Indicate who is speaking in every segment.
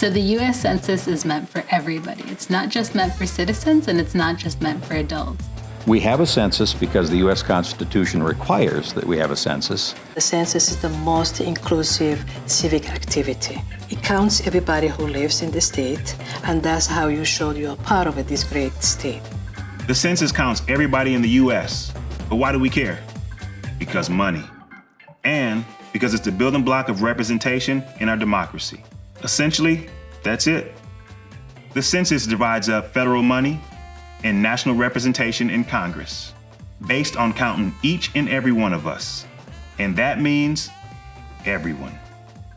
Speaker 1: So the U.S. Census is meant for everybody. It's not just meant for citizens, and it's not just meant for adults.
Speaker 2: We have a census because the U.S. Constitution requires that we have a census.
Speaker 3: The census is the most inclusive civic activity. It counts everybody who lives in the state, and that's how you show you are part of this great state.
Speaker 4: The census counts everybody in the U.S., but why do we care? Because money. And because it's the building block of representation in our democracy. Essentially, that's it. The census divides up federal money and national representation in Congress based on counting each and every one of us. And that means everyone.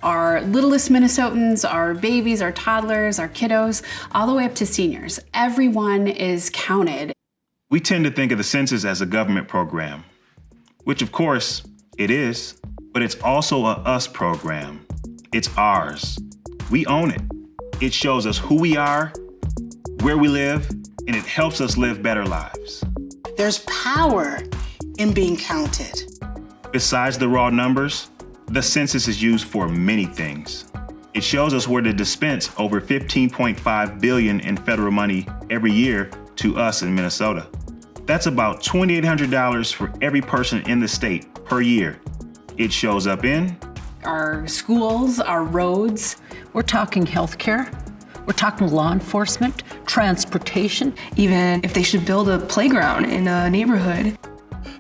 Speaker 5: Our littlest Minnesotans, our babies, our toddlers, our kiddos, all the way up to seniors. Everyone is counted.
Speaker 4: We tend to think of the census as a government program, which of course it is, but it's also a us program. It's ours. We own it. It shows us who we are, where we live, and it helps us live better lives.
Speaker 6: There's power in being counted.
Speaker 4: Besides the raw numbers, the census is used for many things. It shows us where to dispense over $15.5 billion in federal money every year to us in Minnesota. That's about $2,800 for every person in the state per year. It shows up in
Speaker 5: Our schools, our roads.
Speaker 7: We're talking healthcare. We're talking law enforcement, transportation.
Speaker 8: Even if they should build a playground in a neighborhood.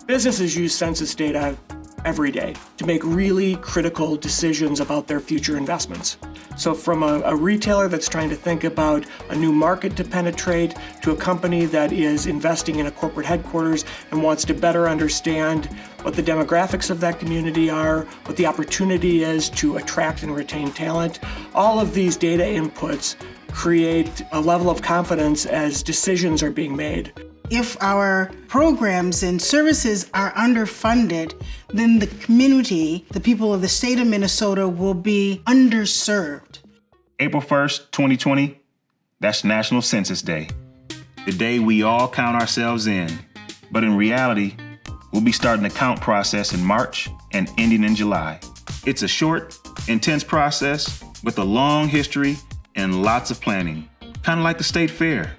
Speaker 9: Businesses use census data every day to make really critical decisions about their future investments. So from a retailer that's trying to think about a new market to penetrate, to a company that is investing in a corporate headquarters and wants to better understand what the demographics of that community are, what the opportunity is to attract and retain talent, all of these data inputs create a level of confidence as decisions are being made.
Speaker 6: If our programs and services are underfunded, then the community, the people of the state of Minnesota, will be underserved.
Speaker 4: April 1st, 2020, that's National Census Day. The day we all count ourselves in. But in reality, we'll be starting the count process in March and ending in July. It's a short, intense process with a long history and lots of planning, kind of like the state fair.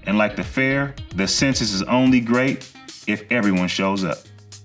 Speaker 4: And like the fair, the census is only great if everyone shows up.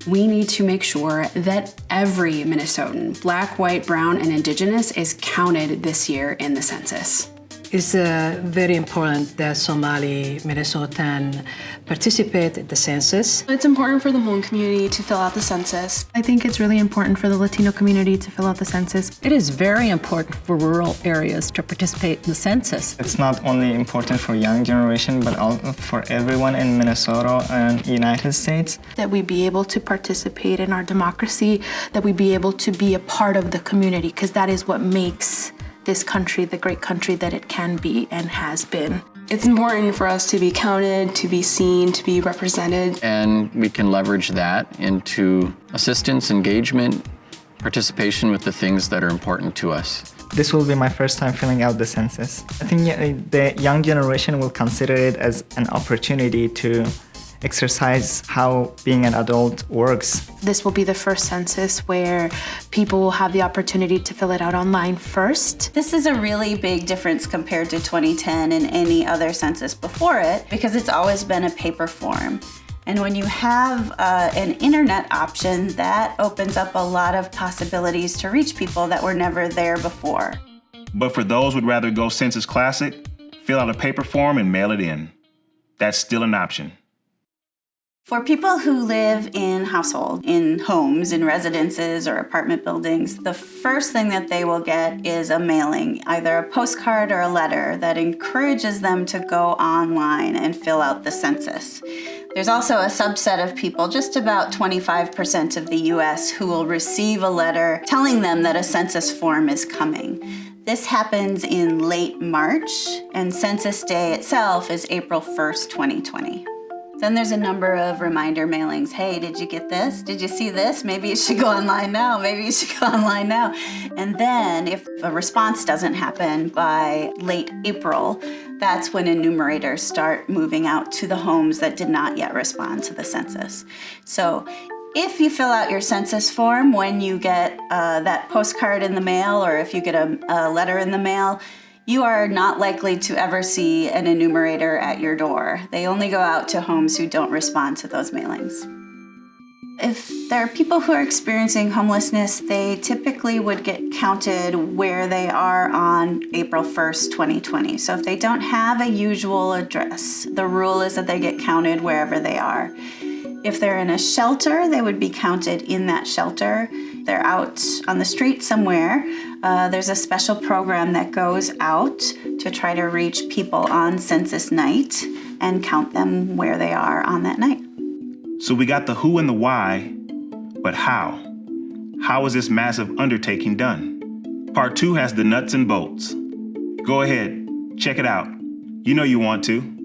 Speaker 5: We need to make sure that every Minnesotan, Black, white, brown, and Indigenous, is counted this year in the census.
Speaker 3: It's very important that Somali Minnesotan participate in the census.
Speaker 8: It's important for the Hmong community to fill out the census.
Speaker 10: I think it's really important for the Latino community to fill out the census.
Speaker 7: It is very important for rural areas to participate in the census.
Speaker 11: It's not only important for young generation, but also for everyone in Minnesota and United States.
Speaker 10: That we be able to participate in our democracy, that we be able to be a part of the community, because that is what makes this country the great country that it can be and has been.
Speaker 8: It's important for us to be counted, to be seen, to be represented.
Speaker 12: And we can leverage that into assistance, engagement, participation with the things that are important to us.
Speaker 11: This will be my first time filling out the census. I think the young generation will consider it as an opportunity to exercise how being an adult works.
Speaker 10: This will be the first census where people will have the opportunity to fill it out online first.
Speaker 13: This is a really big difference compared to 2010 and any other census before it, because it's always been a paper form. And when you have an internet option, that opens up a lot of possibilities to reach people that were never there before.
Speaker 4: But for those who'd rather go Census Classic, fill out a paper form and mail it in. That's still an option.
Speaker 13: For people who live in households, in homes, in residences or apartment buildings, the first thing that they will get is a mailing, either a postcard or a letter that encourages them to go online and fill out the census. There's also a subset of people, just about 25% of the US, who will receive a letter telling them that a census form is coming. This happens in late March, and Census Day itself is April 1st, 2020. Then there's a number of reminder mailings. Hey, did you get this? Did you see this? Maybe you should go online now. Maybe you should go online now. And then if a response doesn't happen by late April, that's when enumerators start moving out to the homes that did not yet respond to the census. So if you fill out your census form when you get that postcard in the mail, or if you get a letter in the mail, you are not likely to ever see an enumerator at your door. They only go out to homes who don't respond to those mailings. If there are people who are experiencing homelessness, they typically would get counted where they are on April 1st, 2020. So if they don't have a usual address, the rule is that they get counted wherever they are. If they're in a shelter, they would be counted in that shelter. They're out on the street somewhere. There's a special program that goes out to try to reach people on census night and count them where they are on that night.
Speaker 4: So we got the who and the why, but how? How is this massive undertaking done? Part 2 has the nuts and bolts. Go ahead, check it out. You know you want to.